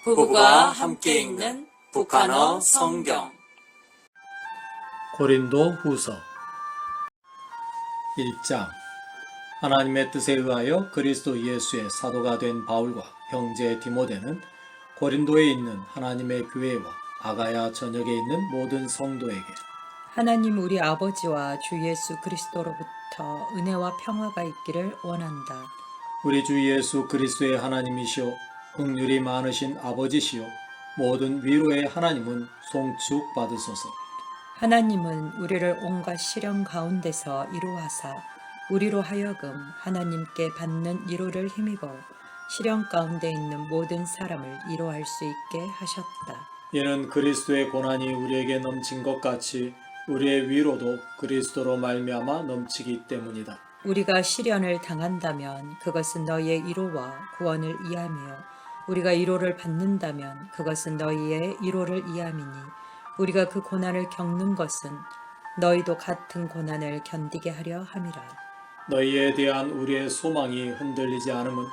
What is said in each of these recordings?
부부가 함께 읽는 북한어 성경. 고린도 후서 1장. 하나님의 뜻에 의하여 그리스도 예수의 사도가 된 바울과 형제 디모데는 고린도에 있는 하나님의 교회와 아가야 전역에 있는 모든 성도에게 하나님 우리 아버지와 주 예수 그리스도로부터 은혜와 평화가 있기를 원한다. 우리 주 예수 그리스도의 하나님이시오 긍휼이 많으신 아버지시오 모든 위로의 하나님은 송축 받으소서. 하나님은 우리를 온갖 시련 가운데서 이루하사 우리로 하여금 하나님께 받는 위로를 힘입어 시련 가운데 있는 모든 사람을 위로할 수 있게 하셨다. 이는 그리스도의 고난이 우리에게 넘친 것 같이 우리의 위로도 그리스도로 말미암아 넘치기 때문이다. 우리가 시련을 당한다면 그것은 너희의 위로와 구원을 이하며 우리가 위로를 받는다면 그것은 너희의 위로를 이함이니 우리가 그 고난을 겪는 것은 너희도 같은 고난을 견디게 하려 함이라. 너희에 대한 우리의 소망이 흔들리지 않음은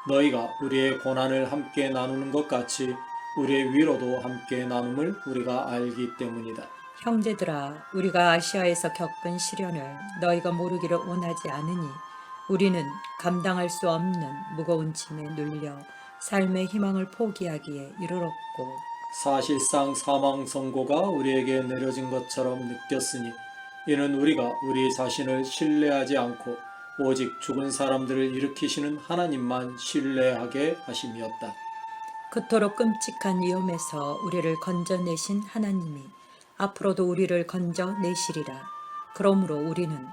너희가 우리의 고난을 함께 나누는 것 같이 우리의 위로도 함께 나눔을 우리가 알기 때문이다. 형제들아, 우리가 아시아에서 겪은 시련을 너희가 모르기를 원하지 않으니 우리는 감당할 수 없는 무거운 짐에 눌려 삶의 희망을 포기하기에 이르렀고 사실상 사망 선고가 우리에게 내려진 것처럼 느꼈으니 이는 우리가 우리 자신을 신뢰하지 않고 오직 죽은 사람들을 일으키시는 하나님만 신뢰하게 하심이었다. 그토록 끔찍한 위험에서 우리를 건져내신 하나님이 앞으로도 우리를 건져내시리라. 그러므로 우리는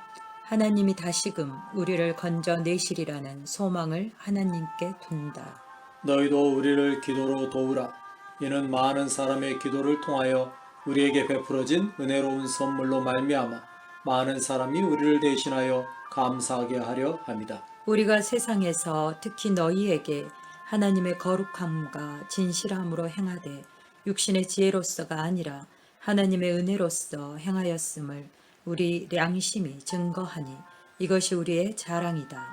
하나님이 다시금 우리를 건져내시리라는 소망을 하나님께 둔다. 너희도 우리를 기도로 도우라. 이는 많은 사람의 기도를 통하여 우리에게 베풀어진 은혜로운 선물로 말미암아 많은 사람이 우리를 대신하여 감사하게 하려 함이다. 우리가 세상에서 특히 너희에게 하나님의 거룩함과 진실함으로 행하되 육신의 지혜로서가 아니라 하나님의 은혜로서 행하였음을 우리 양심이 증거하니 이것이 우리의 자랑이다.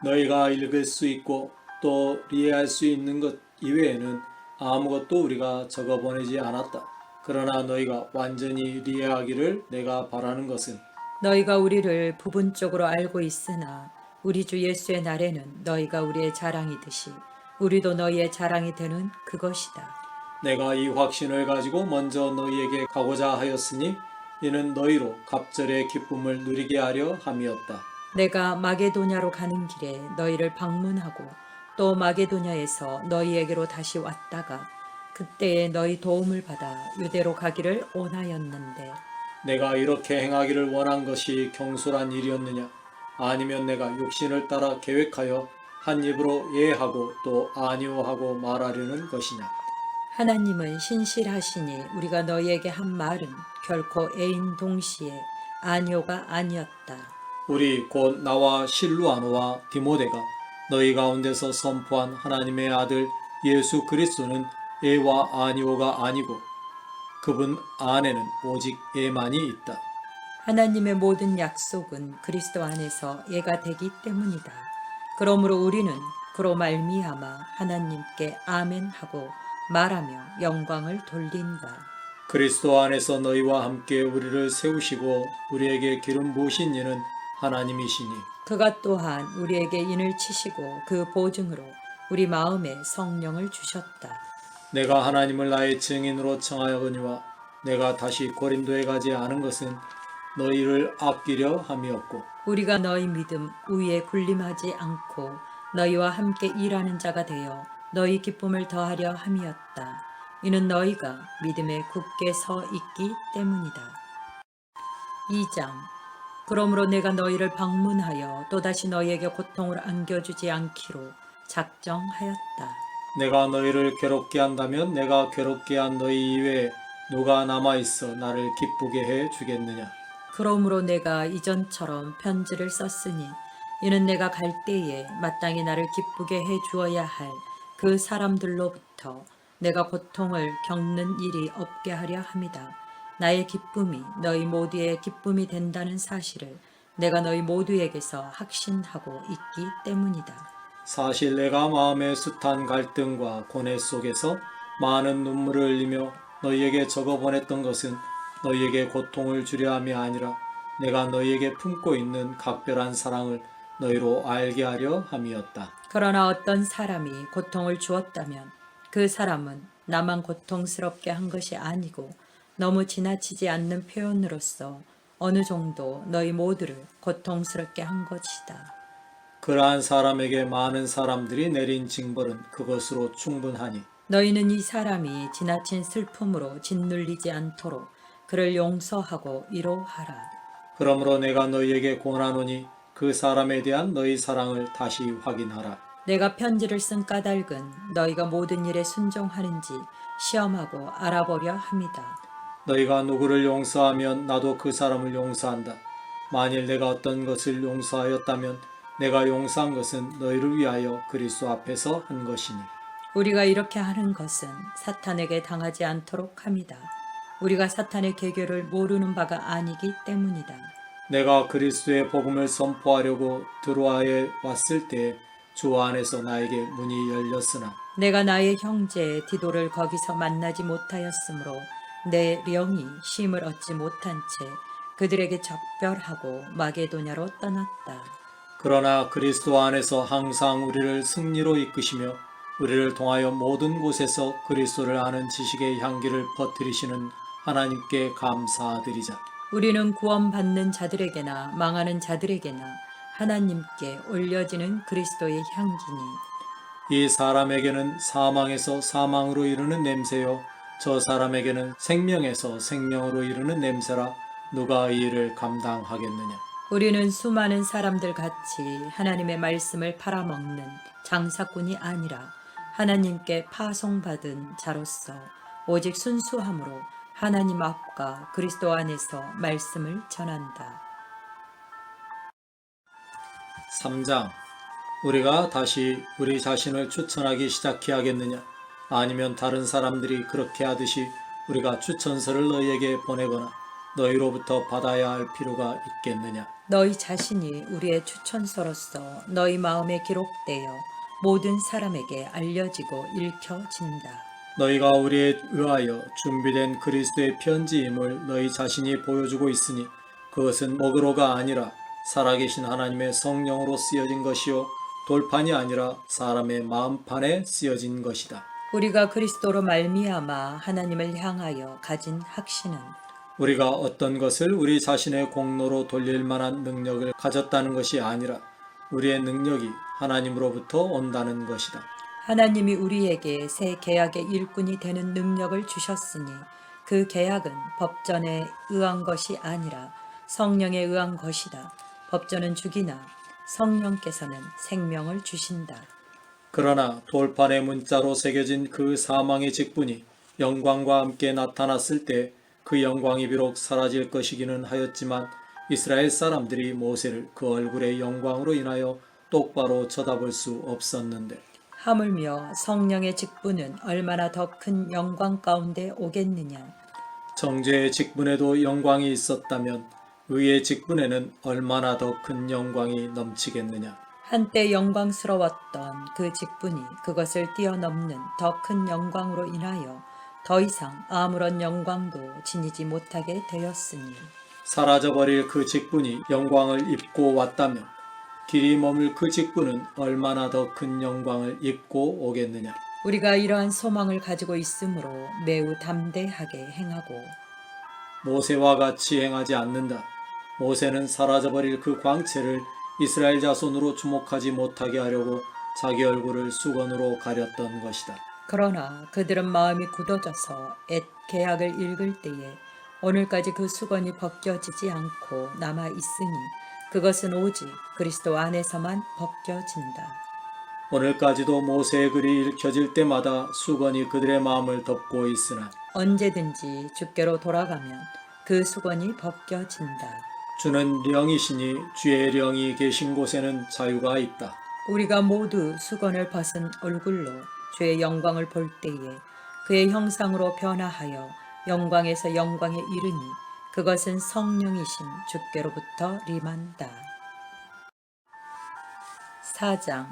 너희가 읽을 수 있고 또 이해할 수 있는 것 이외에는 아무것도 우리가 적어보내지 않았다. 그러나 너희가 완전히 이해하기를 내가 바라는 것은 너희가 우리를 부분적으로 알고 있으나 우리 주 예수의 날에는 너희가 우리의 자랑이듯이 우리도 너희의 자랑이 되는 그것이다. 내가 이 확신을 가지고 먼저 너희에게 가고자 하였으니 이는 너희로 갑절의 기쁨을 누리게 하려 함이었다. 내가 마게도냐로 가는 길에 너희를 방문하고 또 마게도냐에서 너희에게로 다시 왔다가 그때에 너희 도움을 받아 유대로 가기를 원하였는데 내가 이렇게 행하기를 원한 것이 경솔한 일이었느냐? 아니면 내가 육신을 따라 계획하여 한 입으로 예하고 또 아니오하고 말하려는 것이냐? 하나님은 신실하시니 우리가 너희에게 한 말은 결코 애인 동시에 아니오가 아니었다. 우리 곧 나와 실루아노와 디모데가 너희 가운데서 선포한 하나님의 아들 예수 그리스도는 애와 아니오가 아니고 그분 안에는 오직 애만이 있다. 하나님의 모든 약속은 그리스도 안에서 예가 되기 때문이다. 그러므로 우리는 그로 말미암아 하나님께 아멘하고 말하며 영광을 돌린다. 그리스도 안에서 너희와 함께 우리를 세우시고 우리에게 기름 부으신 이는 하나님이시니 그가 또한 우리에게 인을 치시고 그 보증으로 우리 마음에 성령을 주셨다. 내가 하나님을 나의 증인으로 청하여거니와 내가 다시 고린도에 가지 않은 것은 너희를 아끼려 함이었고 우리가 너희 믿음 위에 군림하지 않고 너희와 함께 일하는 자가 되어 너희 기쁨을 더하려 함이었다. 이는 너희가 믿음에 굳게 서 있기 때문이다. 2장. 그러므로 내가 너희를 방문하여 또다시 너희에게 고통을 안겨주지 않기로 작정하였다. 내가 너희를 괴롭게 한다면 내가 괴롭게 한 너희 이외에 누가 남아있어 나를 기쁘게 해 주겠느냐? 그러므로 내가 이전처럼 편지를 썼으니 이는 내가 갈 때에 마땅히 나를 기쁘게 해 주어야 할 그 사람들로부터 내가 고통을 겪는 일이 없게 하려 함이다. 나의 기쁨이 너희 모두의 기쁨이 된다는 사실을 내가 너희 모두에게서 확신하고 있기 때문이다. 사실 내가 마음에 숱한 갈등과 고뇌 속에서 많은 눈물을 흘리며 너희에게 적어 보냈던 것은 너희에게 고통을 주려 함이 아니라 내가 너희에게 품고 있는 각별한 사랑을 너희로 알게 하려 함이었다. 그러나 어떤 사람이 고통을 주었다면 그 사람은 나만 고통스럽게 한 것이 아니고 너무 지나치지 않는 표현으로서 어느 정도 너희 모두를 고통스럽게 한 것이다. 그러한 사람에게 많은 사람들이 내린 징벌은 그것으로 충분하니 너희는 이 사람이 지나친 슬픔으로 짓눌리지 않도록 그를 용서하고 위로하라. 그러므로 내가 너희에게 권하노니 그 사람에 대한 너희 사랑을 다시 확인하라. 내가 편지를 쓴 까닭은 너희가 모든 일에 순종하는지 시험하고 알아보려 함이다. 너희가 누구를 용서하면 나도 그 사람을 용서한다. 만일 내가 어떤 것을 용서하였다면 내가 용서한 것은 너희를 위하여 그리스도 앞에서 한 것이니. 우리가 이렇게 하는 것은 사탄에게 당하지 않도록 함이다. 우리가 사탄의 계교를 모르는 바가 아니기 때문이다. 내가 그리스도의 복음을 선포하려고 드로아에 왔을 때 주 안에서 나에게 문이 열렸으나 내가 나의 형제 디도를 거기서 만나지 못하였으므로 내 영이 쉼을 얻지 못한 채 그들에게 작별하고 마게도냐로 떠났다. 그러나 그리스도 안에서 항상 우리를 승리로 이끄시며 우리를 통하여 모든 곳에서 그리스도를 아는 지식의 향기를 퍼뜨리시는 하나님께 감사드리자. 우리는 구원받는 자들에게나 망하는 자들에게나 하나님께 올려지는 그리스도의 향기니 이 사람에게는 사망에서 사망으로 이르는 냄새요 저 사람에게는 생명에서 생명으로 이르는 냄새라 누가 이 일을 감당하겠느냐. 우리는 수많은 사람들 같이 하나님의 말씀을 팔아먹는 장사꾼이 아니라 하나님께 파송받은 자로서 오직 순수함으로 하나님 앞과 그리스도 안에서 말씀을 전한다. 3장. 우리가 다시 우리 자신을 추천하기 시작해야겠느냐? 아니면 다른 사람들이 그렇게 하듯이 우리가 추천서를 너희에게 보내거나 너희로부터 받아야 할 필요가 있겠느냐? 너희 자신이 우리의 추천서로서 너희 마음에 기록되어 모든 사람에게 알려지고 읽혀진다. 너희가 우리에 의하여 준비된 그리스도의 편지임을 너희 자신이 보여주고 있으니 그것은 먹으로가 아니라 살아계신 하나님의 성령으로 쓰여진 것이요 돌판이 아니라 사람의 마음판에 쓰여진 것이다. 우리가 그리스도로 말미암아 하나님을 향하여 가진 확신은 우리가 어떤 것을 우리 자신의 공로로 돌릴 만한 능력을 가졌다는 것이 아니라 우리의 능력이 하나님으로부터 온다는 것이다. 하나님이 우리에게 새 계약의 일꾼이 되는 능력을 주셨으니 그 계약은 법전에 의한 것이 아니라 성령에 의한 것이다. 법전은 죽이나 성령께서는 생명을 주신다. 그러나 돌판의 문자로 새겨진 그 사망의 직분이 영광과 함께 나타났을 때 그 영광이 비록 사라질 것이기는 하였지만 이스라엘 사람들이 모세를 그 얼굴의 영광으로 인하여 똑바로 쳐다볼 수 없었는데 하물며 성령의 직분은 얼마나 더 큰 영광 가운데 오겠느냐. 정죄의 직분에도 영광이 있었다면 의의 직분에는 얼마나 더 큰 영광이 넘치겠느냐. 한때 영광스러웠던 그 직분이 그것을 뛰어넘는 더 큰 영광으로 인하여 더 이상 아무런 영광도 지니지 못하게 되었으니 사라져버릴 그 직분이 영광을 입고 왔다면 길이 머물 그 직분은 얼마나 더 큰 영광을 입고 오겠느냐. 우리가 이러한 소망을 가지고 있으므로 매우 담대하게 행하고 모세와 같이 행하지 않는다. 모세는 사라져버릴 그 광채를 이스라엘 자손으로 주목하지 못하게 하려고 자기 얼굴을 수건으로 가렸던 것이다. 그러나 그들은 마음이 굳어져서 옛 계약을 읽을 때에 오늘까지 그 수건이 벗겨지지 않고 남아 있으니 그것은 오직 그리스도 안에서만 벗겨진다. 오늘까지도 모세의 글이 읽혀질 때마다 수건이 그들의 마음을 덮고 있으나 언제든지 주께로 돌아가면 그 수건이 벗겨진다. 주는 영이시니 주의 영이 계신 곳에는 자유가 있다. 우리가 모두 수건을 벗은 얼굴로 주의 영광을 볼 때에 그의 형상으로 변화하여 영광에서 영광에 이르니 그것은 성령이신 주께로부터 임한다. 4장.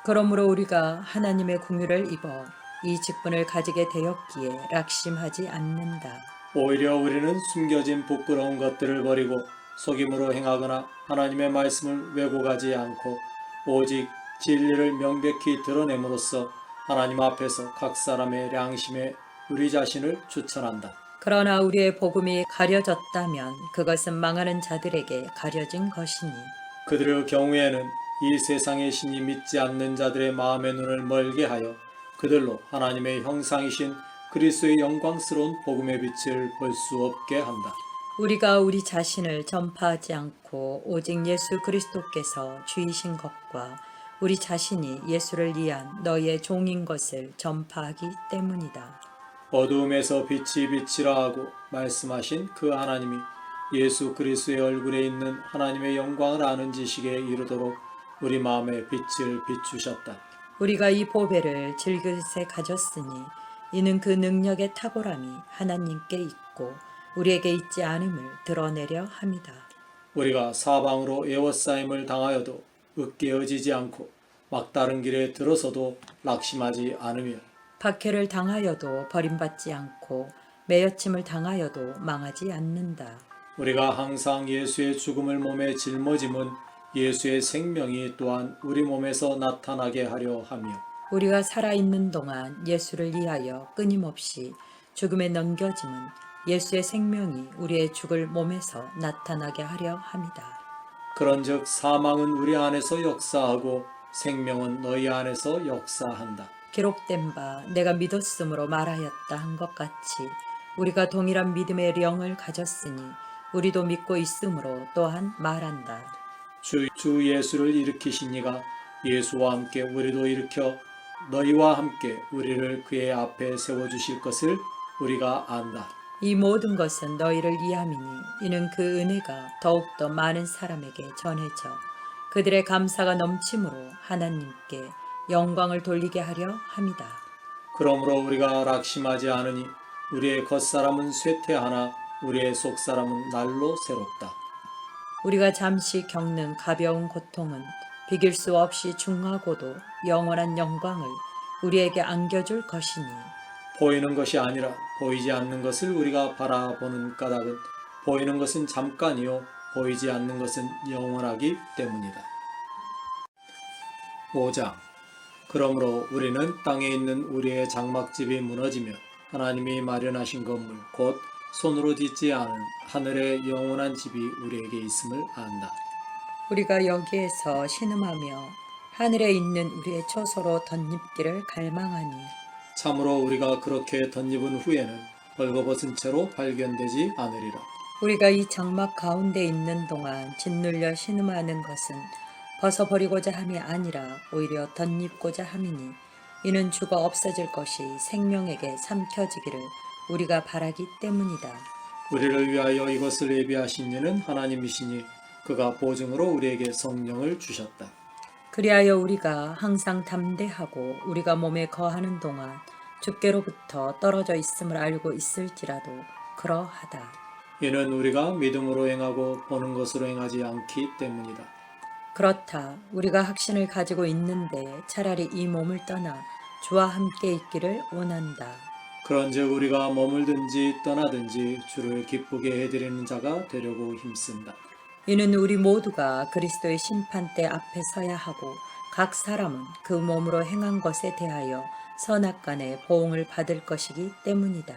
그러므로 우리가 하나님의 긍휼을 입어 이 직분을 가지게 되었기에 낙심하지 않는다. 오히려 우리는 숨겨진 부끄러운 것들을 버리고 속임으로 행하거나 하나님의 말씀을 왜곡하지 않고 오직 진리를 명백히 드러냄으로써 하나님 앞에서 각 사람의 양심에 우리 자신을 추천한다. 그러나 우리의 복음이 가려졌다면 그것은 망하는 자들에게 가려진 것이니 그들의 경우에는 이 세상의 신이 믿지 않는 자들의 마음의 눈을 멀게 하여 그들로 하나님의 형상이신 그리스도의 영광스러운 복음의 빛을 볼 수 없게 한다. 우리가 우리 자신을 전파하지 않고 오직 예수 그리스도께서 주이신 것과 우리 자신이 예수를 위한 너희의 종인 것을 전파하기 때문이다. 어두움에서 빛이 빛이라 하고 말씀하신 그 하나님이 예수 그리스도의 얼굴에 있는 하나님의 영광을 아는 지식에 이르도록 우리 마음에 빛을 비추셨다. 우리가 이 보배를 질그릇에 가졌으니 이는 그 능력의 탁월함이 하나님께 있고 우리에게 있지 않음을 드러내려 함이다. 우리가 사방으로 에워싸임을 당하여도 으깨어지지 않고 막다른 길에 들어서도 낙심하지 않으며 박해를 당하여도 버림받지 않고 매여침을 당하여도 망하지 않는다. 우리가 항상 예수의 죽음을 몸에 짊어짐은 예수의 생명이 또한 우리 몸에서 나타나게 하려 하며 우리가 살아있는 동안 예수를 위하여 끊임없이 죽음에 넘겨짐은 예수의 생명이 우리의 죽을 몸에서 나타나게 하려 함이다. 그런즉 사망은 우리 안에서 역사하고 생명은 너희 안에서 역사한다. 기록된 바 내가 믿었으므로 말하였다 한 것 같이 우리가 동일한 믿음의 영을 가졌으니 우리도 믿고 있으므로 또한 말한다. 주 예수를 일으키신 이가 예수와 함께 우리도 일으켜 너희와 함께 우리를 그의 앞에 세워주실 것을 우리가 안다. 이 모든 것은 너희를 위함이니 이는 그 은혜가 더욱더 많은 사람에게 전해져 그들의 감사가 넘침으로 하나님께 영광을 돌리게 하려 함이다. 그러므로 우리가 낙심하지 않으니 우리의 겉사람은 쇠퇴하나 우리의 속사람은 날로 새롭다. 우리가 잠시 겪는 가벼운 고통은 비길 수 없이 중하고도 영원한 영광을 우리에게 안겨줄 것이니 보이는 것이 아니라 보이지 않는 것을 우리가 바라보는 까닭은 보이는 것은 잠깐이요 보이지 않는 것은 영원하기 때문이다. 5장. 그러므로 우리는 땅에 있는 우리의 장막집이 무너지며 하나님이 마련하신 건물 곧 손으로 짓지 않은 하늘의 영원한 집이 우리에게 있음을 안다. 우리가 여기에서 신음하며 하늘에 있는 우리의 초소로 덧입기를 갈망하니 참으로 우리가 그렇게 덧입은 후에는 벌거벗은 채로 발견되지 않으리라. 우리가 이 장막 가운데 있는 동안 짓눌려 신음하는 것은 벗어버리고자 함이 아니라 오히려 덧입고자 함이니 이는 죽어 없어질 것이 생명에게 삼켜지기를 우리가 바라기 때문이다. 우리를 위하여 이것을 예비하신 이는 하나님이시니 그가 보증으로 우리에게 성령을 주셨다. 그리하여 우리가 항상 담대하고 우리가 몸에 거하는 동안 주께로부터 떨어져 있음을 알고 있을지라도 그러하다. 이는 우리가 믿음으로 행하고 보는 것으로 행하지 않기 때문이다. 그렇다. 우리가 확신을 가지고 있는데 차라리 이 몸을 떠나 주와 함께 있기를 원한다. 그런즉 우리가 머물든지 떠나든지 주를 기쁘게 해드리는 자가 되려고 힘쓴다. 이는 우리 모두가 그리스도의 심판대 앞에 서야 하고 각 사람은 그 몸으로 행한 것에 대하여 선악간의 보응을 받을 것이기 때문이다.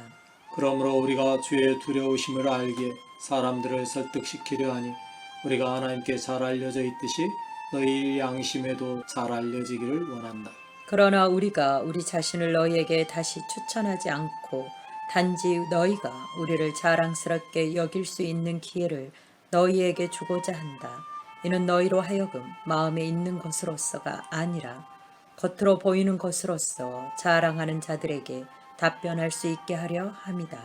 그러므로 우리가 주의 두려우심을 알기에 사람들을 설득시키려 하니 우리가 하나님께 잘 알려져 있듯이 너희 양심에도 잘 알려지기를 원한다. 그러나 우리가 우리 자신을 너희에게 다시 추천하지 않고 단지 너희가 우리를 자랑스럽게 여길 수 있는 기회를 너희에게 주고자 한다. 이는 너희로 하여금 마음에 있는 것으로서가 아니라 겉으로 보이는 것으로서 자랑하는 자들에게 답변할 수 있게 하려 함이다.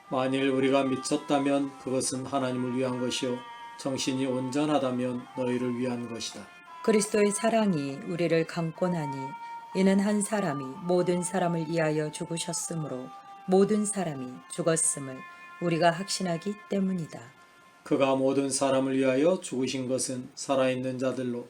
만일 우리가 미쳤다면 그것은 하나님을 위한 것이요 정신이 온전하다면 너희를 위한 것이다. 그리스도의 사랑이 우리를 감고나니 이는 한 사람이 모든 사람을 위하여 죽으셨으므로 모든 사람이 죽었음을 우리가 확신하기 때문이다. 그가 모든 사람을 위하여 죽으신 것은 살아있는 자들로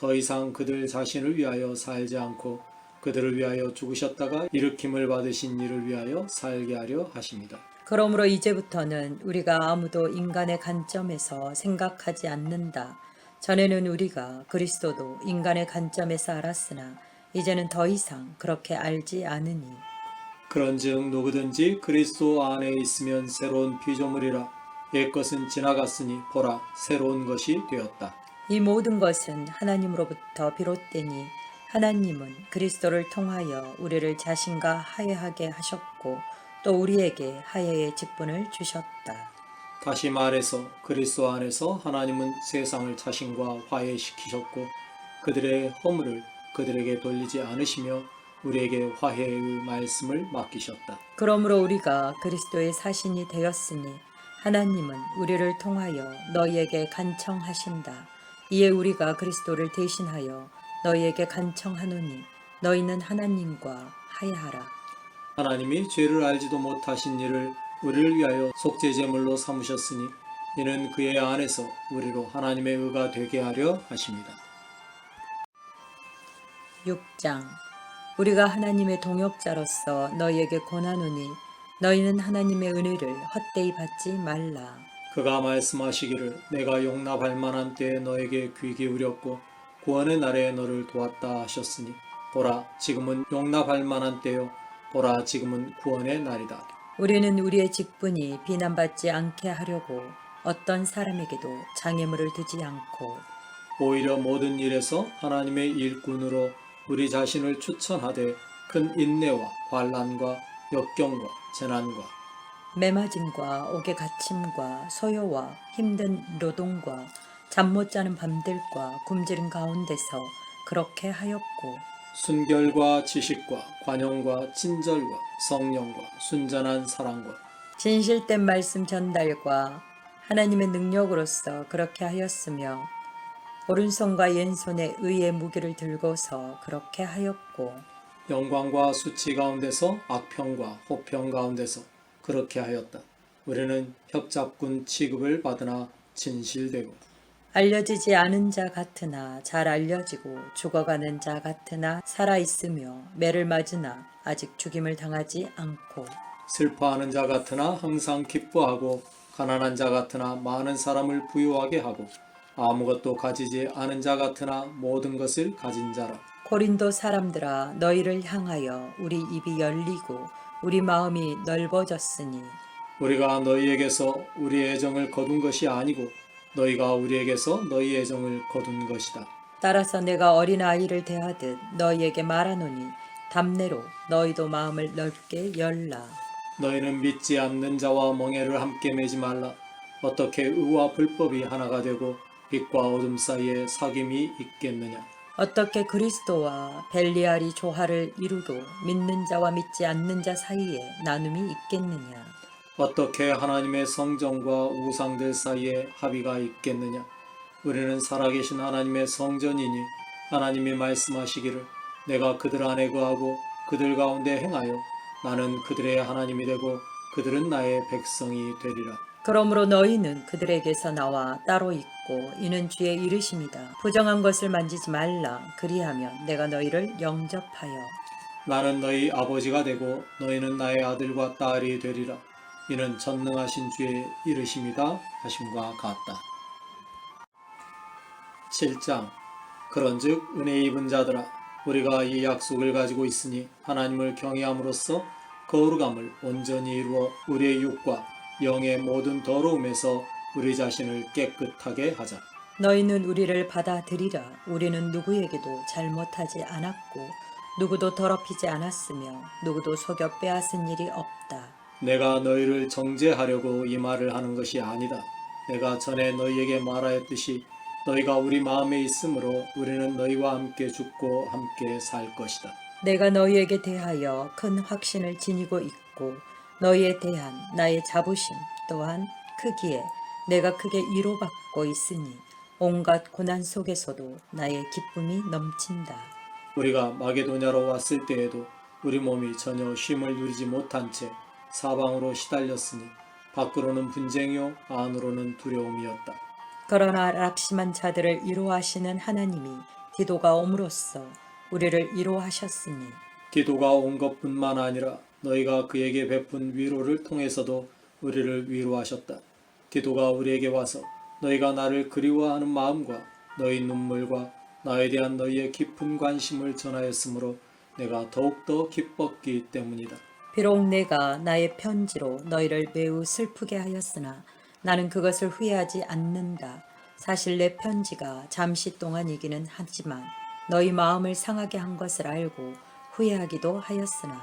더 이상 그들 자신을 위하여 살지 않고 그들을 위하여 죽으셨다가 일으킴을 받으신 이를 위하여 살게 하려 하십니다. 그러므로 이제부터는 우리가 아무도 인간의 관점에서 생각하지 않는다. 전에는 우리가 그리스도도 인간의 관점에서 알았으나 이제는 더 이상 그렇게 알지 않으니 그런즉 누구든지 그리스도 안에 있으면 새로운 피조물이라 옛것은 지나갔으니 보라 새로운 것이 되었다. 이 모든 것은 하나님으로부터 비롯되니 하나님은 그리스도를 통하여 우리를 자신과 화해하게 하셨고 또 우리에게 화해의 직분을 주셨다. 다시 말해서 그리스도 안에서 하나님은 세상을 자신과 화해시키셨고 그들의 허물을 그들에게 돌리지 않으시며 우리에게 화해의 말씀을 맡기셨다. 그러므로 우리가 그리스도의 사신이 되었으니 하나님은 우리를 통하여 너희에게 간청하신다. 이에 우리가 그리스도를 대신하여 너희에게 간청하노니 너희는 하나님과 화해하라. 하나님이 죄를 알지도 못하신 이를 우리를 위하여 속죄제물로 삼으셨으니 이는 그의 안에서 우리로 하나님의 의가 되게 하려 하십니다. 6장 우리가 하나님의 동역자로서 너희에게 권하노니 너희는 하나님의 은혜를 헛되이 받지 말라. 그가 말씀하시기를 내가 용납할 만한 때에 너에게 귀 기울였고 구원의 날에 너를 도왔다 하셨으니 보라 지금은 용납할 만한 때요 보라 지금은 구원의 날이다. 우리는 우리의 직분이 비난받지 않게 하려고 어떤 사람에게도 장애물을 두지 않고 오히려 모든 일에서 하나님의 일꾼으로 우리 자신을 추천하되 큰 인내와 환난과 역경과 재난과 매맞음과 옥에 갇힘과 소요와 힘든 노동과 잠 못 자는 밤들과 굶주린 가운데서 그렇게 하였고 순결과 지식과 관용과 친절과 성령과 순전한 사랑과 진실된 말씀 전달과 하나님의 능력으로서 그렇게 하였으며 오른손과 왼손에 의의 무기를 들고서 그렇게 하였고 영광과 수치 가운데서 악평과 호평 가운데서 그렇게 하였다. 우리는 협잡군 취급을 받으나 진실되고 알려지지 않은 자 같으나 잘 알려지고 죽어가는 자 같으나 살아있으며 매를 맞으나 아직 죽임을 당하지 않고 슬퍼하는 자 같으나 항상 기뻐하고 가난한 자 같으나 많은 사람을 부유하게 하고 아무것도 가지지 않은 자 같으나 모든 것을 가진 자라. 고린도 사람들아 너희를 향하여 우리 입이 열리고 우리 마음이 넓어졌으니 우리가 너희에게서 우리 애정을 거둔 것이 아니고 너희가 우리에게서 너희 애정을 거둔 것이다. 따라서 내가 어린아이를 대하듯 너희에게 말하노니 담내로 너희도 마음을 넓게 열라. 너희는 믿지 않는 자와 멍에를 함께 매지 말라. 어떻게 의와 불법이 하나가 되고 빛과 어둠 사이에 사귐이 있겠느냐. 어떻게 그리스도와 벨리알이 조화를 이루도 믿는 자와 믿지 않는 자 사이에 나눔이 있겠느냐. 어떻게 하나님의 성전과 우상들 사이에 합의가 있겠느냐. 우리는 살아계신 하나님의 성전이니 하나님이 말씀하시기를 내가 그들 안에 거하고 그들 가운데 행하여 나는 그들의 하나님이 되고 그들은 나의 백성이 되리라. 그러므로 너희는 그들에게서 나와 따로 있고 이는 주의 이르심이다. 부정한 것을 만지지 말라. 그리하면 내가 너희를 영접하여 나는 너희 아버지가 되고 너희는 나의 아들과 딸이 되리라. 이는 전능하신 주의 이르심이다 하심과 같다. 7장 그런즉 은혜 입은 자들아 우리가 이 약속을 가지고 있으니 하나님을 경외함으로써 거룩함을 온전히 이루어 우리의 육과 영의 모든 더러움에서 우리 자신을 깨끗하게 하자. 너희는 우리를 받아들이라. 우리는 누구에게도 잘못하지 않았고 누구도 더럽히지 않았으며 누구도 속여 빼앗은 일이 없다. 내가 너희를 정죄하려고 이 말을 하는 것이 아니다. 내가 전에 너희에게 말하였듯이 너희가 우리 마음에 있으므로 우리는 너희와 함께 죽고 함께 살 것이다. 내가 너희에게 대하여 큰 확신을 지니고 있고 너희에 대한 나의 자부심 또한 크기에 내가 크게 위로받고 있으니 온갖 고난 속에서도 나의 기쁨이 넘친다. 우리가 마게도냐로 왔을 때에도 우리 몸이 전혀 쉼을 누리지 못한 채 사방으로 시달렸으니 밖으로는 분쟁이요 안으로는 두려움이었다. 그러나 낙심한 자들을 위로하시는 하나님이 기도가 옴으로써 우리를 위로하셨으니 기도가 온 것뿐만 아니라 너희가 그에게 베푼 위로를 통해서도 우리를 위로하셨다. 기도가 우리에게 와서 너희가 나를 그리워하는 마음과 너희 눈물과 나에 대한 너희의 깊은 관심을 전하였으므로 내가 더욱더 기뻤기 때문이다. 비록 내가 나의 편지로 너희를 매우 슬프게 하였으나 나는 그것을 후회하지 않는다. 사실 내 편지가 잠시 동안이기는 하지만 너희 마음을 상하게 한 것을 알고 후회하기도 하였으나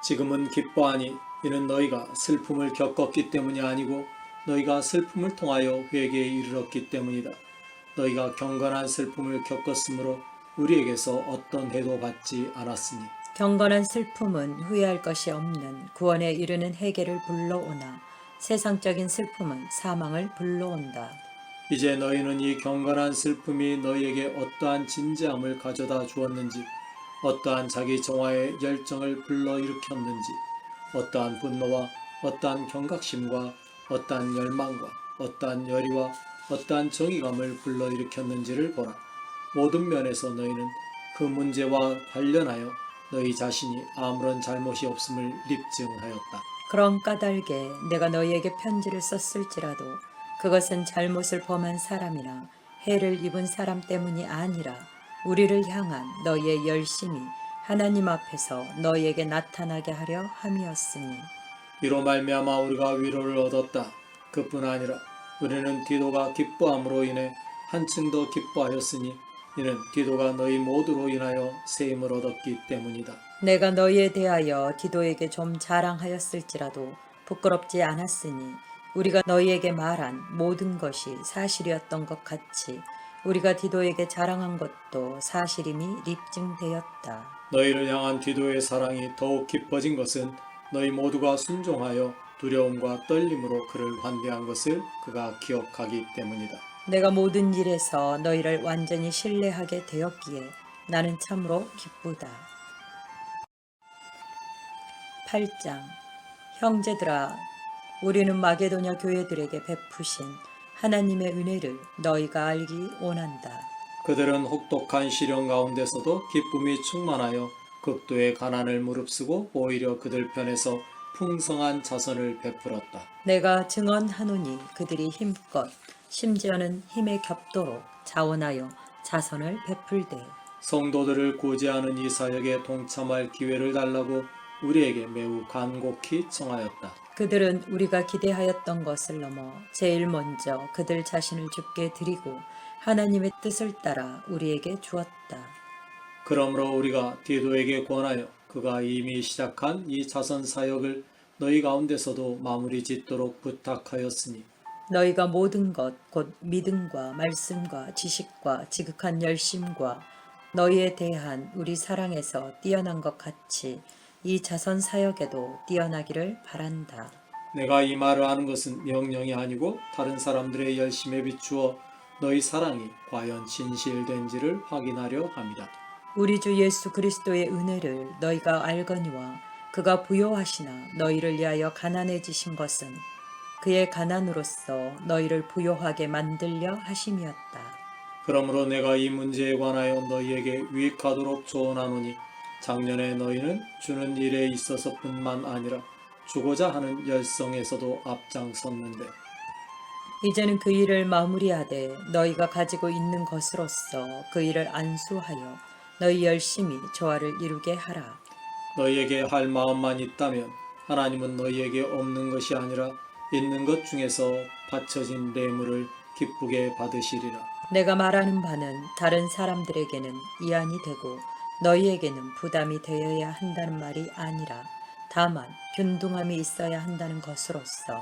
지금은 기뻐하니 이는 너희가 슬픔을 겪었기 때문이 아니고 너희가 슬픔을 통하여 회개에 이르렀기 때문이다. 너희가 경건한 슬픔을 겪었으므로 우리에게서 어떤 해도 받지 않았으니 경건한 슬픔은 후회할 것이 없는 구원에 이르는 회개를 불러오나 세상적인 슬픔은 사망을 불러온다. 이제 너희는 이 경건한 슬픔이 너희에게 어떠한 진지함을 가져다 주었는지 어떠한 자기 정화의 열정을 불러일으켰는지 어떠한 분노와 어떠한 경각심과 어떠한 열망과 어떠한 열의와 어떠한 정의감을 불러일으켰는지를 보라. 모든 면에서 너희는 그 문제와 관련하여 너희 자신이 아무런 잘못이 없음을 입증하였다. 그런 까닭에 내가 너희에게 편지를 썼을지라도 그것은 잘못을 범한 사람이나 해를 입은 사람 때문이 아니라 우리를 향한 너희의 열심이 하나님 앞에서 너희에게 나타나게 하려 함이었으니 이로 말미암아 우리가 위로를 얻었다. 그뿐 아니라 우리는 디도가 기뻐함으로 인해 한층 더 기뻐하였으니 이는 디도가 너희 모두로 인하여 세임을 얻었기 때문이다. 내가 너희에 대하여 디도에게 좀 자랑하였을지라도 부끄럽지 않았으니 우리가 너희에게 말한 모든 것이 사실이었던 것 같이 우리가 디도에게 자랑한 것도 사실임이 입증되었다. 너희를 향한 디도의 사랑이 더욱 깊어진 것은 너희 모두가 순종하여 두려움과 떨림으로 그를 환대한 것을 그가 기억하기 때문이다. 내가 모든 일에서 너희를 완전히 신뢰하게 되었기에 나는 참으로 기쁘다. 8장 형제들아, 우리는 마게도냐 교회들에게 베푸신 하나님의 은혜를 너희가 알기 원한다. 그들은 혹독한 시련 가운데서도 기쁨이 충만하여 극도의 가난을 무릅쓰고 오히려 그들 편에서 풍성한 자선을 베풀었다. 내가 증언하노니 그들이 힘껏 심지어는 힘에 겹도록 자원하여 자선을 베풀되 성도들을 구제하는 이 사역에 동참할 기회를 달라고 우리에게 매우 간곡히 청하였다. 그들은 우리가 기대하였던 것을 넘어 제일 먼저 그들 자신을 주께 드리고 하나님의 뜻을 따라 우리에게 주었다. 그러므로 우리가 디도에게 권하여 그가 이미 시작한 이 자선 사역을 너희 가운데서도 마무리 짓도록 부탁하였으니 너희가 모든 것 곧 믿음과 말씀과 지식과 지극한 열심과 너희에 대한 우리 사랑에서 뛰어난 것 같이 이 자선 사역에도 뛰어나기를 바란다. 내가 이 말을 하는 것은 명령이 아니고 다른 사람들의 열심에 비추어 너희 사랑이 과연 진실된지를 확인하려 함이다. 우리 주 예수 그리스도의 은혜를 너희가 알거니와 그가 부요하시나 너희를 위하여 가난해지신 것은 그의 가난으로서 너희를 부요하게 만들려 하심이었다. 그러므로 내가 이 문제에 관하여 너희에게 유익하도록 조언하노니 작년에 너희는 주는 일에 있어서뿐만 아니라 주고자 하는 열성에서도 앞장섰는데 이제는 그 일을 마무리하되 너희가 가지고 있는 것으로서 그 일을 안수하여 너희 열심히 조화를 이루게 하라. 너희에게 할 마음만 있다면 하나님은 너희에게 없는 것이 아니라 있는 것 중에서 바쳐진 뇌물을 기쁘게 받으시리라. 내가 말하는 바는 다른 사람들에게는 이안이 되고 너희에게는 부담이 되어야 한다는 말이 아니라 다만 균등함이 있어야 한다는 것으로서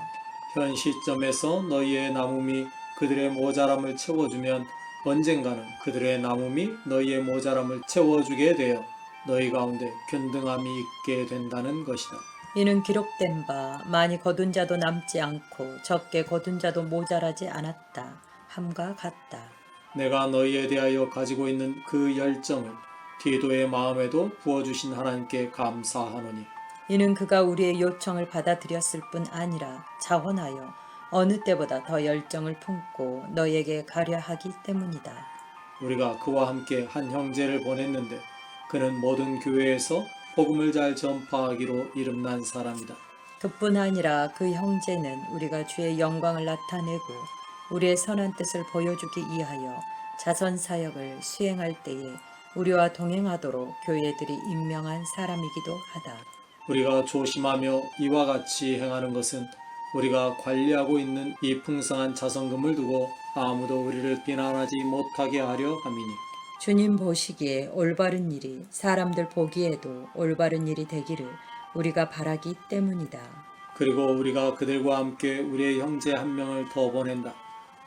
현 시점에서 너희의 남음이 그들의 모자람을 채워주면 언젠가는 그들의 남음이 너희의 모자람을 채워주게 되어 너희 가운데 균등함이 있게 된다는 것이다. 이는 기록된 바 많이 거둔 자도 남지 않고 적게 거둔 자도 모자라지 않았다 함과 같다. 내가 너희에 대하여 가지고 있는 그 열정을 디도의 마음에도 부어주신 하나님께 감사하노니 이는 그가 우리의 요청을 받아들였을 뿐 아니라 자원하여 어느 때보다 더 열정을 품고 너희에게 가려 하기 때문이다. 우리가 그와 함께 한 형제를 보냈는데 그는 모든 교회에서 복음을 잘 전파하기로 이름난 사람이다. 그뿐 아니라 그 형제는 우리가 주의 영광을 나타내고 우리의 선한 뜻을 보여주기 위하여 자선 사역을 수행할 때에 우리와 동행하도록 교회들이 임명한 사람이기도 하다. 우리가 조심하며 이와 같이 행하는 것은 우리가 관리하고 있는 이 풍성한 자선금을 두고 아무도 우리를 비난하지 못하게 하려 함이니 주님 보시기에 올바른 일이 사람들 보기에도 올바른 일이 되기를 우리가 바라기 때문이다. 그리고 우리가 그들과 함께 우리의 형제 한 명을 더 보낸다.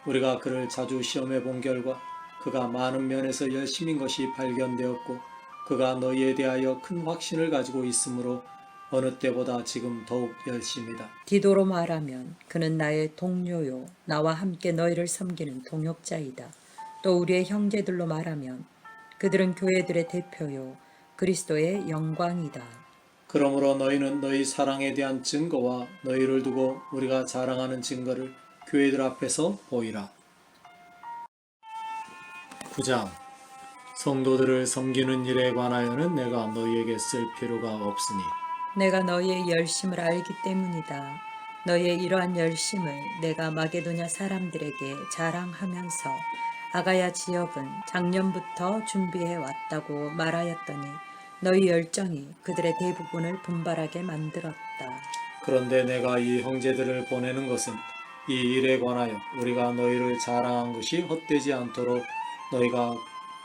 우리가 그를 자주 시험해 본 결과 그가 많은 면에서 열심인 것이 발견되었고 그가 너희에 대하여 큰 확신을 가지고 있으므로 어느 때보다 지금 더욱 열심이다. 디도로 말하면 그는 나의 동료요 나와 함께 너희를 섬기는 동역자이다. 또 우리의 형제들로 말하면 그들은 교회들의 대표요 그리스도의 영광이다. 그러므로 너희는 너희 사랑에 대한 증거와 너희를 두고 우리가 자랑하는 증거를 교회들 앞에서 보이라. 9장 성도들을 섬기는 일에 관하여는 내가 너희에게 쓸 필요가 없으니 내가 너희의 열심을 알기 때문이다. 너희의 이러한 열심을 내가 마게도냐 사람들에게 자랑하면서 아가야 지역은 작년부터 준비해 왔다고 말하였더니 너희 열정이 그들의 대부분을 분발하게 만들었다. 그런데 내가 이 형제들을 보내는 것은 이 일에 관하여 우리가 너희를 자랑한 것이 헛되지 않도록 너희가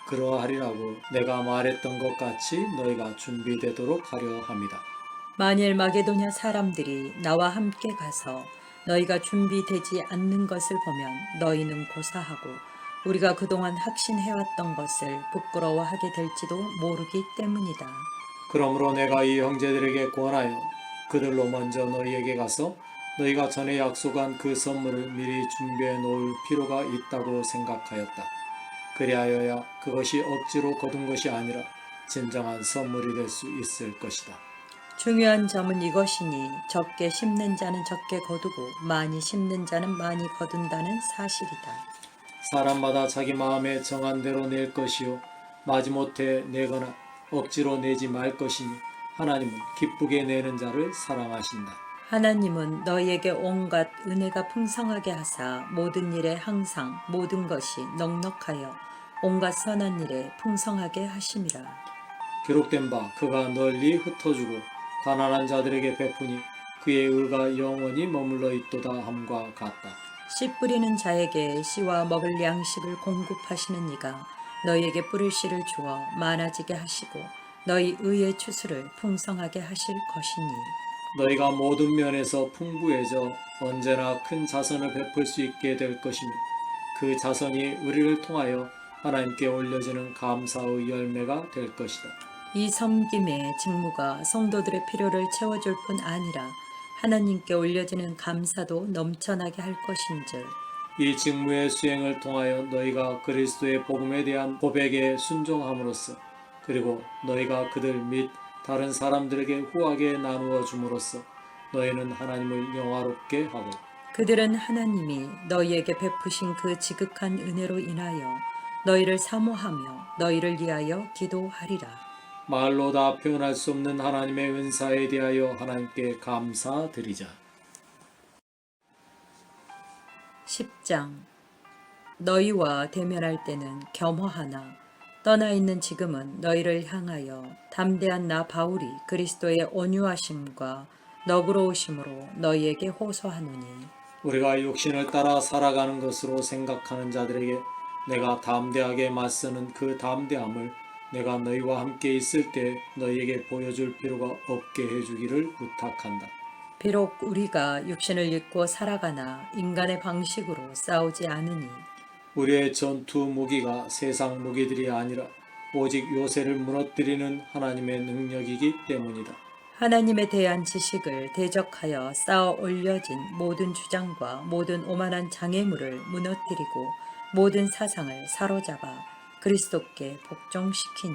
그러하리라고 내가 말했던 것 같이 너희가 준비되도록 하려 함이다. 만일 마게도냐 사람들이 나와 함께 가서 너희가 준비되지 않는 것을 보면 너희는 고사하고 우리가 그동안 확신해왔던 것을 부끄러워하게 될지도 모르기 때문이다. 그러므로 내가 이 형제들에게 권하여 그들로 먼저 너희에게 가서 너희가 전에 약속한 그 선물을 미리 준비해 놓을 필요가 있다고 생각하였다. 그리하여야 그것이 억지로 거둔 것이 아니라 진정한 선물이 될 수 있을 것이다. 중요한 점은 이것이니 적게 심는 자는 적게 거두고 많이 심는 자는 많이 거둔다는 사실이다. 사람마다 자기 마음에 정한 대로 낼 것이요 마지못해 내거나 억지로 내지 말 것이니 하나님은 기쁘게 내는 자를 사랑하신다. 하나님은 너희에게 온갖 은혜가 풍성하게 하사 모든 일에 항상 모든 것이 넉넉하여 온갖 선한 일에 풍성하게 하심이라. 기록된 바 그가 널리 흩어주고 가난한 자들에게 베푸니 그의 의가 영원히 머물러 있도다 함과 같다. 씨 뿌리는 자에게 씨와 먹을 양식을 공급하시는 이가 너희에게 뿌릴 씨를 주어 많아지게 하시고 너희 의의 추수를 풍성하게 하실 것이니 너희가 모든 면에서 풍부해져 언제나 큰 자선을 베풀 수 있게 될 것이며 그 자선이 우리를 통하여 하나님께 올려지는 감사의 열매가 될 것이다. 이 섬김의 직무가 성도들의 필요를 채워줄 뿐 아니라 하나님께 올려지는 감사도 넘쳐나게 할 것인즉 이 직무의 수행을 통하여 너희가 그리스도의 복음에 대한 고백에 순종함으로써 그리고 너희가 그들 및 다른 사람들에게 후하게 나누어 줌으로써 너희는 하나님을 영화롭게 하고 그들은 하나님이 너희에게 베푸신 그 지극한 은혜로 인하여 너희를 사모하며 너희를 위하여 기도하리라. 말로 다 표현할 수 없는 하나님의 은사에 대하여 하나님께 감사드리자. 10장 너희와 대면할 때는 겸허하나 떠나 있는 지금은 너희를 향하여 담대한 나 바울이 그리스도의 온유하심과 너그러우심으로 너희에게 호소하노니 우리가 육신을 따라 살아가는 것으로 생각하는 자들에게 내가 담대하게 맞서는 그 담대함을 내가 너희와 함께 있을 때 너희에게 보여줄 필요가 없게 해주기를 부탁한다. 비록 우리가 육신을 입고 살아가나 인간의 방식으로 싸우지 않으니 우리의 전투 무기가 세상 무기들이 아니라 오직 요새를 무너뜨리는 하나님의 능력이기 때문이다. 하나님에 대한 지식을 대적하여 쌓아 올려진 모든 주장과 모든 오만한 장애물을 무너뜨리고 모든 사상을 사로잡아 그리스도께 복종시키니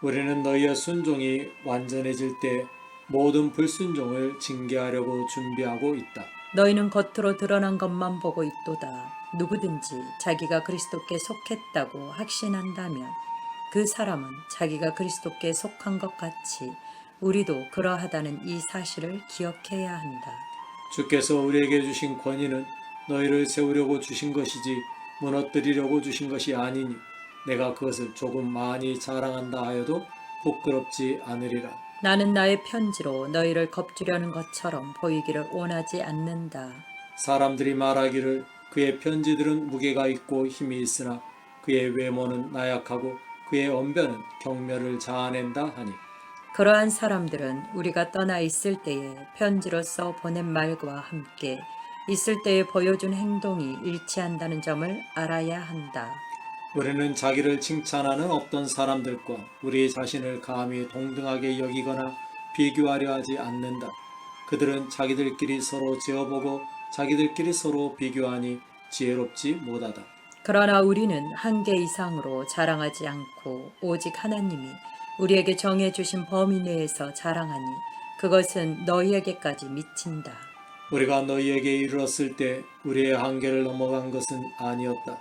우리는 너희의 순종이 완전해질 때 모든 불순종을 징계하려고 준비하고 있다. 너희는 겉으로 드러난 것만 보고 있도다. 누구든지 자기가 그리스도께 속했다고 확신한다면 그 사람은 자기가 그리스도께 속한 것 같이 우리도 그러하다는 이 사실을 기억해야 한다. 주께서 우리에게 주신 권위는 너희를 세우려고 주신 것이지 무너뜨리려고 주신 것이 아니니 내가 그것을 조금 많이 자랑한다 하여도 부끄럽지 않으리라. 나는 나의 편지로 너희를 겁주려는 것처럼 보이기를 원하지 않는다. 사람들이 말하기를 그의 편지들은 무게가 있고 힘이 있으나 그의 외모는 나약하고 그의 언변은 경멸을 자아낸다 하니 그러한 사람들은 우리가 떠나 있을 때에 편지로써 보낸 말과 함께 있을 때에 보여준 행동이 일치한다는 점을 알아야 한다. 우리는 자기를 칭찬하는 없던 사람들과 우리 자신을 감히 동등하게 여기거나 비교하려 하지 않는다. 그들은 자기들끼리 서로 지어보고 자기들끼리 서로 비교하니 지혜롭지 못하다. 그러나 우리는 한계 이상으로 자랑하지 않고 오직 하나님이 우리에게 정해주신 범위 내에서 자랑하니 그것은 너희에게까지 미친다. 우리가 너희에게 이르렀을 때 우리의 한계를 넘어간 것은 아니었다.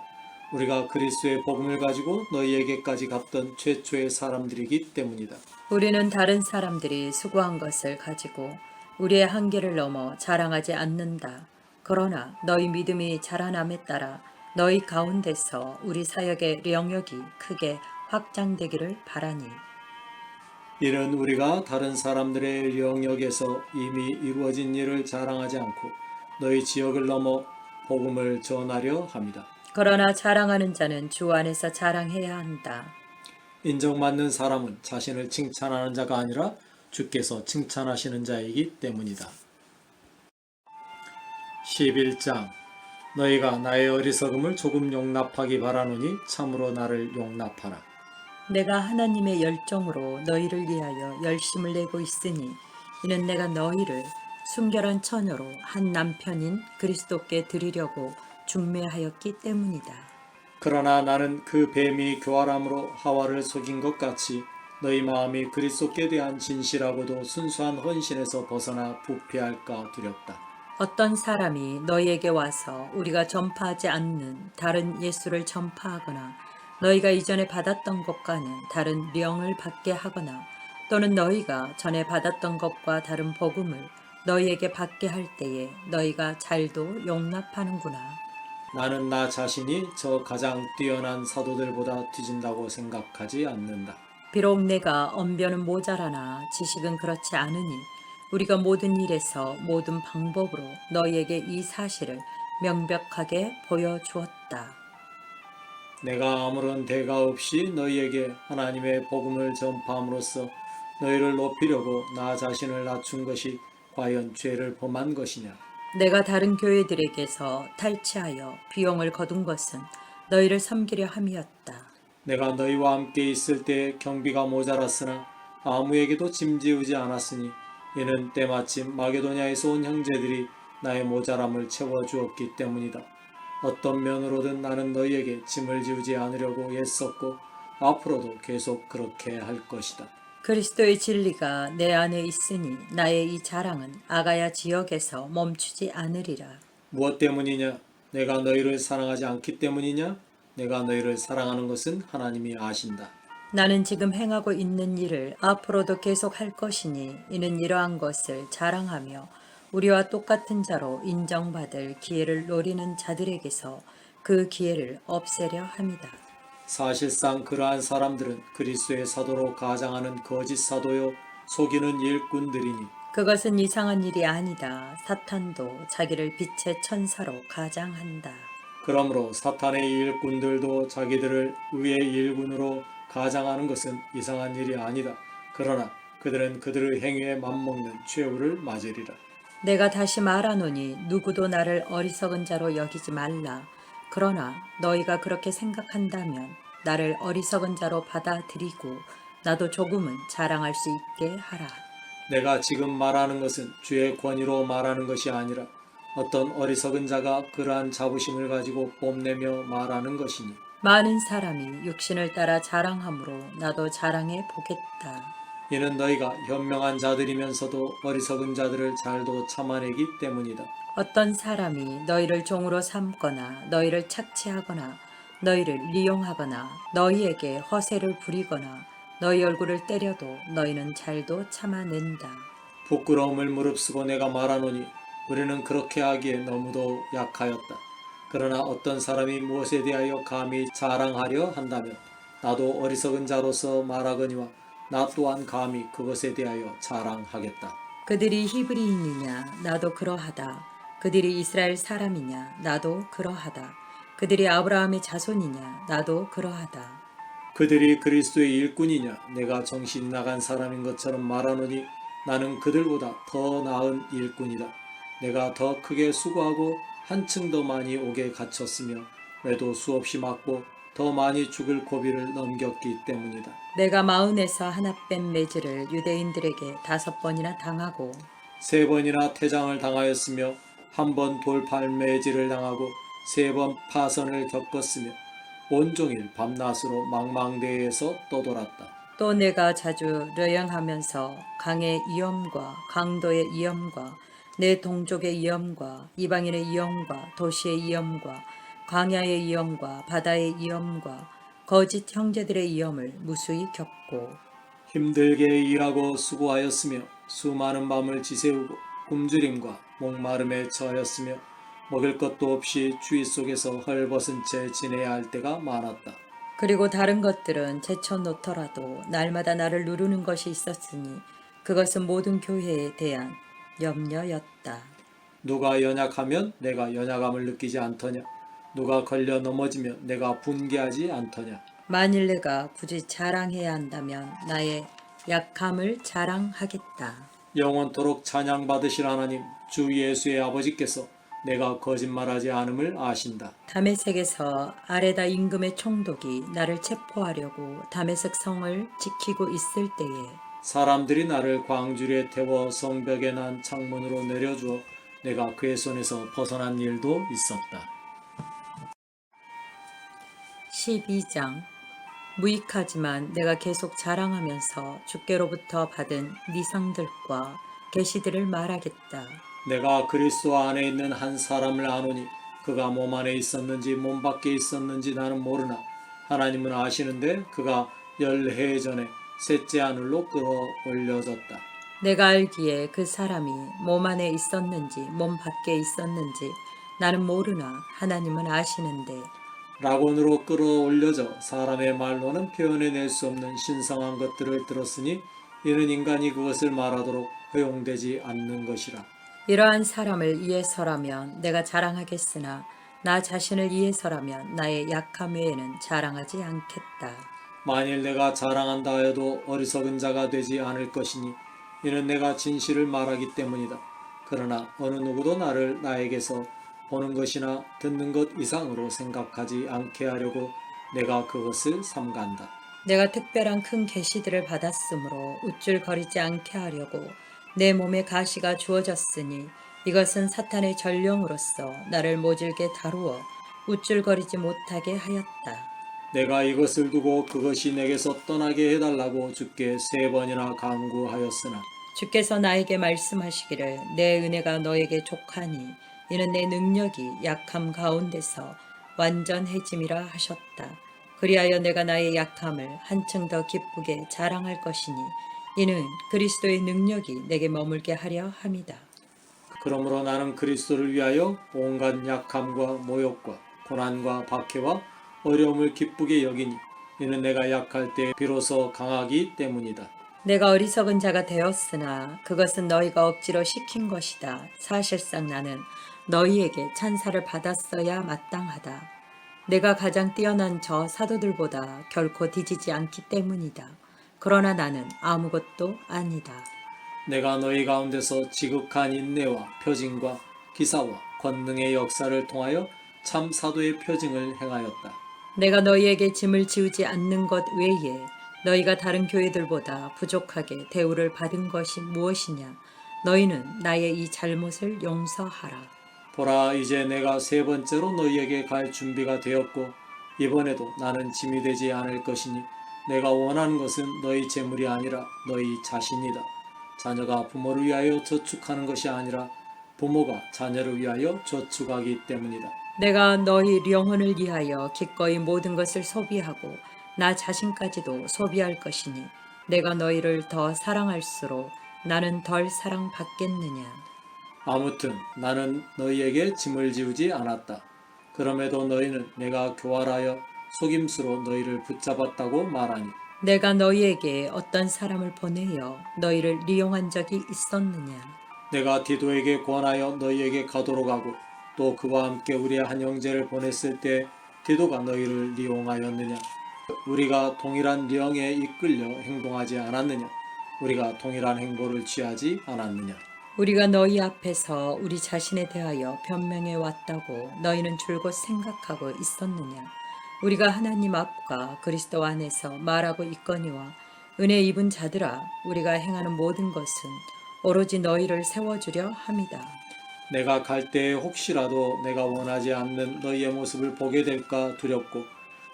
우리가 그리스도의 복음을 가지고 너희에게까지 갔던 최초의 사람들이기 때문이다. 우리는 다른 사람들이 수고한 것을 가지고 우리의 한계를 넘어 자랑하지 않는다. 그러나 너희 믿음이 자라남에 따라 너희 가운데서 우리 사역의 영역이 크게 확장되기를 바라니. 이는 우리가 다른 사람들의 영역에서 이미 이루어진 일을 자랑하지 않고 너희 지역을 넘어 복음을 전하려 합니다. 그러나 자랑하는 자는 주 안에서 자랑해야 한다. 인정받는 사람은 자신을 칭찬하는 자가 아니라 주께서 칭찬하시는 자이기 때문이다. 11장 너희가 나의 어리석음을 조금 용납하기 바라노니 참으로 나를 용납하라. 내가 하나님의 열정으로 너희를 위하여 열심을 내고 있으니 이는 내가 너희를 순결한 처녀로 한 남편인 그리스도께 드리려고 중매하였기 때문이다. 그러나 나는 그 뱀이 교활함으로 하와를 속인 것 같이 너희 마음이 그리스도께 대한 진실하고도 순수한 헌신에서 벗어나 부패할까 두렵다. 어떤 사람이 너희에게 와서 우리가 전파하지 않는 다른 예수를 전파하거나 너희가 이전에 받았던 것과는 다른 명을 받게 하거나 또는 너희가 전에 받았던 것과 다른 복음을 너희에게 받게 할 때에 너희가 잘도 용납하는구나. 나는 나 자신이 저 가장 뛰어난 사도들보다 뒤진다고 생각하지 않는다. 비록 내가 언변은 모자라나 지식은 그렇지 않으니 우리가 모든 일에서 모든 방법으로 너희에게 이 사실을 명백하게 보여주었다. 내가 아무런 대가 없이 너희에게 하나님의 복음을 전파함으로써 너희를 높이려고 나 자신을 낮춘 것이 과연 죄를 범한 것이냐? 내가 다른 교회들에게서 탈취하여 비용을 거둔 것은 너희를 섬기려 함이었다. 내가 너희와 함께 있을 때 경비가 모자랐으나 아무에게도 짐지우지 않았으니 이는 때마침 마게도냐에서 온 형제들이 나의 모자람을 채워주었기 때문이다. 어떤 면으로든 나는 너희에게 짐을 지우지 않으려고 애썼고 앞으로도 계속 그렇게 할 것이다. 그리스도의 진리가 내 안에 있으니 나의 이 자랑은 아가야 지역에서 멈추지 않으리라. 무엇 때문이냐? 내가 너희를 사랑하지 않기 때문이냐? 내가 너희를 사랑하는 것은 하나님이 아신다. 나는 지금 행하고 있는 일을 앞으로도 계속 할 것이니 이는 이러한 것을 자랑하며 우리와 똑같은 자로 인정받을 기회를 노리는 자들에게서 그 기회를 없애려 함이다. 사실상 그러한 사람들은 그리스도의 사도로 가장하는 거짓 사도요 속이는 일꾼들이니 그것은 이상한 일이 아니다. 사탄도 자기를 빛의 천사로 가장한다. 그러므로 사탄의 일꾼들도 자기들을 의의 일꾼으로 가장하는 것은 이상한 일이 아니다. 그러나 그들은 그들의 행위에 맞먹는 최후를 맞으리라. 내가 다시 말하노니 누구도 나를 어리석은 자로 여기지 말라. 그러나 너희가 그렇게 생각한다면 나를 어리석은 자로 받아들이고 나도 조금은 자랑할 수 있게 하라. 내가 지금 말하는 것은 주의 권위로 말하는 것이 아니라 어떤 어리석은 자가 그러한 자부심을 가지고 뽐내며 말하는 것이니 많은 사람이 육신을 따라 자랑함으로 나도 자랑해 보겠다. 이는 너희가 현명한 자들이면서도 어리석은 자들을 잘도 참아내기 때문이다. 어떤 사람이 너희를 종으로 삼거나 너희를 착취하거나 너희를 이용하거나 너희에게 허세를 부리거나 너희 얼굴을 때려도 너희는 잘도 참아낸다. 부끄러움을 무릅쓰고 내가 말하노니 우리는 그렇게 하기에 너무도 약하였다. 그러나 어떤 사람이 무엇에 대하여 감히 자랑하려 한다면 나도 어리석은 자로서 말하거니와 나 또한 감히 그것에 대하여 자랑하겠다. 그들이 히브리인이냐 나도 그러하다. 그들이 이스라엘 사람이냐 나도 그러하다. 그들이 아브라함의 자손이냐 나도 그러하다. 그들이 그리스도의 일꾼이냐 내가 정신 나간 사람인 것처럼 말하노니 나는 그들보다 더 나은 일꾼이다. 내가 더 크게 수고하고 한층 더 많이 옥에 갇혔으며 매도 수없이 맞고 더 많이 죽을 고비를 넘겼기 때문이다. 내가 마흔에서 하나 뺀 매질을 유대인들에게 5번이나 당하고 3번이나 퇴장을 당하였으며 1번 돌팔매질을 당하고 3번 파선을 겪었으며 온종일 밤낮으로 망망대해에서 떠돌았다. 또 내가 자주 여행하면서 강의 위험과 강도의 위험과 내 동족의 위험과 이방인의 위험과 도시의 위험과 광야의 위험과 바다의 위험과 거짓 형제들의 위험을 무수히 겪고 힘들게 일하고 수고하였으며 수많은 밤을 지새우고 굶주림과 목마름에 처하였으며 먹을 것도 없이 주위 속에서 헐벗은 채 지내야 할 때가 많았다. 그리고 다른 것들은 제쳐놓더라도 날마다 나를 누르는 것이 있었으니 그것은 모든 교회에 대한 염려였다. 누가 연약하면 내가 연약함을 느끼지 않더냐? 누가 걸려 넘어지면 내가 분개하지 않더냐? 만일 내가 굳이 자랑해야 한다면 나의 약함을 자랑하겠다. 영원토록 찬양받으실 하나님 주 예수의 아버지께서 내가 거짓말하지 않음을 아신다. 다메섹에서 아레다 임금의 총독이 나를 체포하려고 다메섹 성을 지키고 있을 때에 사람들이 나를 광주리에 태워 성벽에 난 창문으로 내려주어 내가 그의 손에서 벗어난 일도 있었다. 12장 무익하지만 내가 계속 자랑하면서 주께로부터 받은 미상들과 계시들을 말하겠다. 내가 그리스도 안에 있는 한 사람을 아노니 그가 몸 안에 있었는지 몸 밖에 있었는지 나는 모르나 하나님은 아시는데 그가 열해 전에 셋째 하늘로 끌어올려졌다. 내가 알기에 그 사람이 몸 안에 있었는지 몸 밖에 있었는지 나는 모르나 하나님은 아시는데 락원으로 끌어올려져 사람의 말로는 표현해낼 수 없는 신성한 것들을 들었으니 이는 인간이 그것을 말하도록 허용되지 않는 것이라. 이러한 사람을 위해서라면 내가 자랑하겠으나 나 자신을 위해서라면 나의 약함 외에는 자랑하지 않겠다. 만일 내가 자랑한다 해도 어리석은 자가 되지 않을 것이니 이는 내가 진실을 말하기 때문이다. 그러나 어느 누구도 나를 나에게서 보는 것이나 듣는 것 이상으로 생각하지 않게 하려고 내가 그것을 삼간다. 내가 특별한 큰 계시들을 받았으므로 우쭐거리지 않게 하려고 내 몸에 가시가 주어졌으니 이것은 사탄의 전령으로서 나를 모질게 다루어 우쭐거리지 못하게 하였다. 내가 이것을 두고 그것이 내게서 떠나게 해달라고 주께 3번이나 간구하였으나 주께서 나에게 말씀하시기를 내 은혜가 너에게 족하니 이는 내 능력이 약함 가운데서 완전해짐이라 하셨다. 그리하여 내가 나의 약함을 한층 더 기쁘게 자랑할 것이니 이는 그리스도의 능력이 내게 머물게 하려 함이다. 그러므로 나는 그리스도를 위하여 온갖 약함과 모욕과 고난과 박해와 어려움을 기쁘게 여기니 이는 내가 약할 때 비로소 강하기 때문이다. 내가 어리석은 자가 되었으나 그것은 너희가 억지로 시킨 것이다. 사실상 나는 너희에게 찬사를 받았어야 마땅하다. 내가 가장 뛰어난 저 사도들보다 결코 뒤지지 않기 때문이다. 그러나 나는 아무것도 아니다. 내가 너희 가운데서 지극한 인내와 표징과 기사와 권능의 역사를 통하여 참 사도의 표징을 행하였다. 내가 너희에게 짐을 지우지 않는 것 외에 너희가 다른 교회들보다 부족하게 대우를 받은 것이 무엇이냐? 너희는 나의 이 잘못을 용서하라. 보라, 이제 내가 3번째로 너희에게 갈 준비가 되었고 이번에도 나는 짐이 되지 않을 것이니 내가 원하는 것은 너희 재물이 아니라 너희 자신이다. 자녀가 부모를 위하여 저축하는 것이 아니라 부모가 자녀를 위하여 저축하기 때문이다. 내가 너희 영혼을 위하여 기꺼이 모든 것을 소비하고 나 자신까지도 소비할 것이니 내가 너희를 더 사랑할수록 나는 덜 사랑받겠느냐. 아무튼 나는 너희에게 짐을 지우지 않았다. 그럼에도 너희는 내가 교활하여 속임수로 너희를 붙잡았다고 말하니 내가 너희에게 어떤 사람을 보내어 너희를 이용한 적이 있었느냐. 내가 디도에게 권하여 너희에게 가도록 하고 또 그와 함께 우리의 한 형제를 보냈을 때 디도가 너희를 이용하였느냐. 우리가 동일한 령에 이끌려 행동하지 않았느냐. 우리가 동일한 행보를 취하지 않았느냐. 우리가 너희 앞에서 우리 자신에 대하여 변명해 왔다고 너희는 줄곧 생각하고 있었느냐. 우리가 하나님 앞과 그리스도 안에서 말하고 있거니와 은혜 입은 자들아, 우리가 행하는 모든 것은 오로지 너희를 세워주려 함이다. 내가 갈 때에 혹시라도 내가 원하지 않는 너희의 모습을 보게 될까 두렵고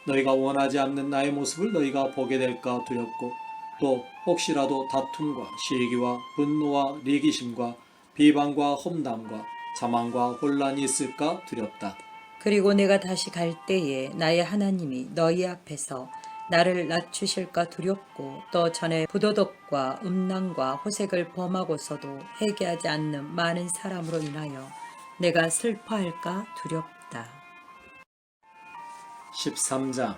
너희가 원하지 않는 나의 모습을 너희가 보게 될까 두렵고 또 혹시라도 다툼과 시기와 분노와 리기심과 비방과 험담과 자만과 혼란이 있을까 두렵다. 그리고 내가 다시 갈 때에 나의 하나님이 너희 앞에서 나를 낮추실까 두렵고 또 전에 부도덕과 음란과 호색을 범하고서도 회개하지 않는 많은 사람으로 인하여 내가 슬퍼할까 두렵다. 13장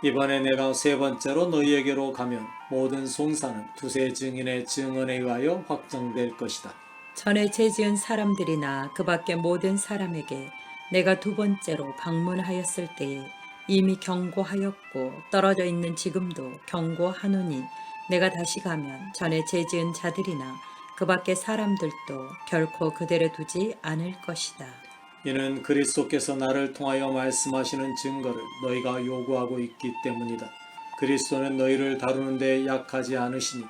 이번에 내가 세 번째로 너희에게로 가면 모든 송사는 두세 증인의 증언에 의하여 확정될 것이다. 전에 죄지은 사람들이나 그 밖의 모든 사람에게 내가 두 번째로 방문하였을 때에 이미 경고하였고 떨어져 있는 지금도 경고하노니 내가 다시 가면 전에 죄지은 자들이나 그 밖의 사람들도 결코 그대로 두지 않을 것이다. 이는 그리스도께서 나를 통하여 말씀하시는 증거를 너희가 요구하고 있기 때문이다. 그리스도는 너희를 다루는 데 약하지 않으시니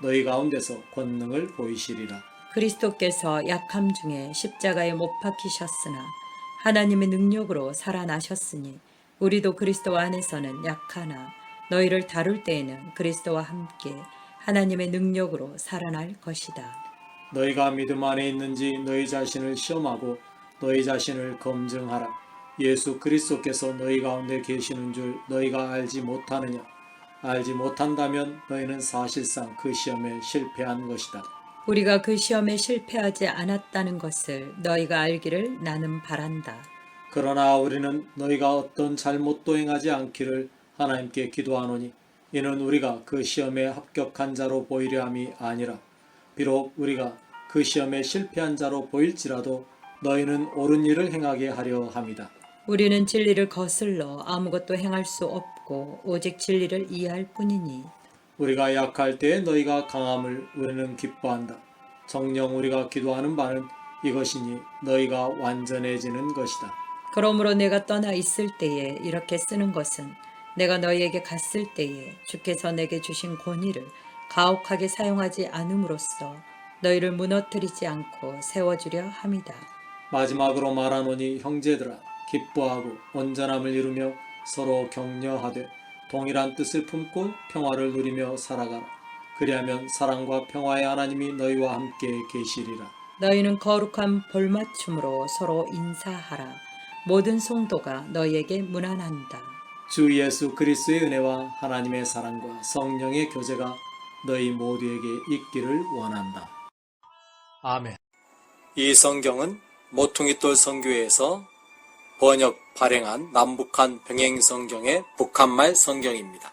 너희 가운데서 권능을 보이시리라. 그리스도께서 약함 중에 십자가에 못 박히셨으나 하나님의 능력으로 살아나셨으니 우리도 그리스도 안에서는 약하나 너희를 다룰 때에는 그리스도와 함께 하나님의 능력으로 살아날 것이다. 너희가 믿음 안에 있는지 너희 자신을 시험하고 너희 자신을 검증하라. 예수 그리스도께서 너희 가운데 계시는 줄 너희가 알지 못하느냐. 알지 못한다면 너희는 사실상 그 시험에 실패한 것이다. 우리가 그 시험에 실패하지 않았다는 것을 너희가 알기를 나는 바란다. 그러나 우리는 너희가 어떤 잘못도 행하지 않기를 하나님께 기도하노니 이는 우리가 그 시험에 합격한 자로 보이려 함이 아니라 비록 우리가 그 시험에 실패한 자로 보일지라도 너희는 옳은 일을 행하게 하려 함이다. 우리는 진리를 거슬러 아무것도 행할 수 없고 오직 진리를 이해할 뿐이니 우리가 약할 때에 너희가 강함을 우리는 기뻐한다. 정녕 우리가 기도하는 바는 이것이니 너희가 완전해지는 것이다. 그러므로 내가 떠나 있을 때에 이렇게 쓰는 것은 내가 너희에게 갔을 때에 주께서 내게 주신 권위를 가혹하게 사용하지 않음으로써 너희를 무너뜨리지 않고 세워주려 함이다. 마지막으로 말하노니 형제들아 기뻐하고 온전함을 이루며 서로 격려하되 동일한 뜻을 품고 평화를 누리며 살아가라. 그리하면 사랑과 평화의 하나님이 너희와 함께 계시리라. 너희는 거룩한 볼맞춤으로 서로 인사하라. 모든 성도가 너희에게 문안한다. 주 예수 그리스도의 은혜와 하나님의 사랑과 성령의 교제가 너희 모두에게 있기를 원한다. 아멘. 이 성경은 모퉁이돌 선교회에서 번역 발행한 남북한 병행 성경의 북한말 성경입니다.